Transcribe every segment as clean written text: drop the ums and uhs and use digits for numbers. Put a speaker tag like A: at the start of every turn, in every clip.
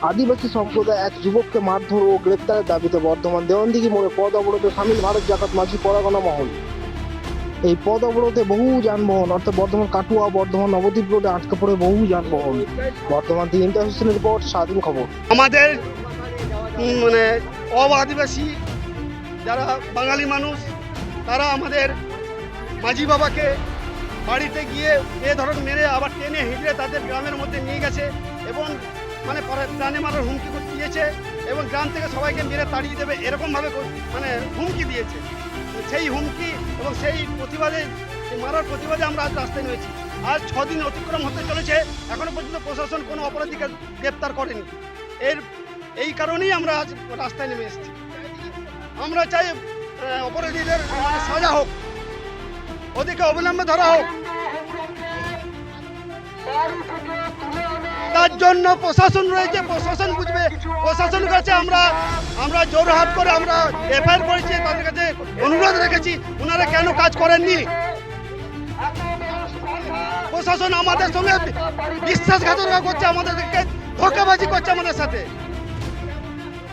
A: আদিবাসী সম্প্রদায় এক যুবককে মারধর ও গ্রেপ্তারের দাবিতে বর্ধমান দেওয়ানদিঘি মোড়ে পথ অবরোধে সামিল ভারত জাকাত মাঝি পরাগনা মহল। এই পথ অবরোধে বহু যানবাহন অর্থাৎ বর্ধমান কাটুয়া বর্ধমান নবদ্বীপ রোডে আটকে পড়ে বহু যানবাহন। বর্ধমান থেকে ইমতিয়াজ হোসেনের রিপোর্ট, স্বাধীন খবর।
B: আমাদের আদিবাসী যারা বাঙালি মানুষ তারা আমাদের মাঝি বাবাকে বাড়িতে গিয়ে ধরন মেরে আবার টেনে হিঁচড়ে তাদের গ্রামের মধ্যে নিয়ে গেছে এবং প্রাণে মারার হুমকি দিয়েছে এবং গ্রাম থেকে সবাইকে মেরে তাড়িয়ে দেবে এরকমভাবে হুমকি দিয়েছে। সেই হুমকি এবং সেই প্রতিবাদে মারার প্রতিবাদে আমরা আজ রাস্তায় নেমেছি। আজ 6 দিন অতিক্রম হতে চলেছে, এখনো পর্যন্ত প্রশাসন কোনো অপরাধীকে গ্রেপ্তার করেনি। এই কারণেই আমরা আজ রাস্তায় নেমে এসেছি। আমরা চাই অপরাধীদের সাজা হোক, ওদেরকে অবিলম্বে ধরা হোক। তার জন্য প্রশাসন রয়েছে, প্রশাসন বুঝবে। প্রশাসনের কাছে আমরা জোরহাট করে আমরা এফআইআর করেছি, তাদের কাছে অনুরোধ রেখেছি, ওনারা কেন কাজ করেননি। প্রশাসন আমাদের সঙ্গে বিশ্বাসঘাতকতা করছে, আমাদেরকে ধোঁকাবাজি করছে আমাদের সাথে।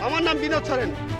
B: আমার নাম বিনোদ সরেন।